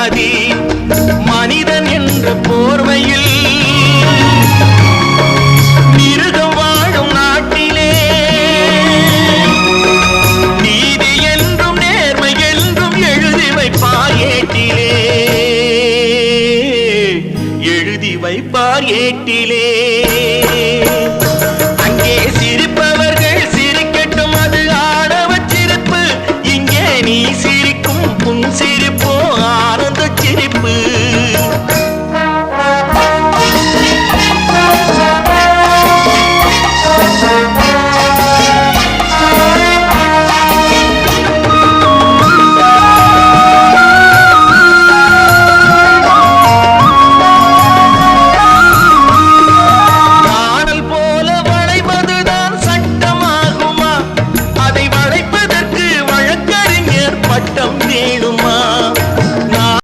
ஜாதி மனிதன் என்ற போர்வையில் மிருகம் வாழும் நாட்டிலே நீதி என்றும் நேர்மை என்றும் எழுதி வைப்பார் ஏட்டிலே எழுதி வைப்பார் ஏட்டிலே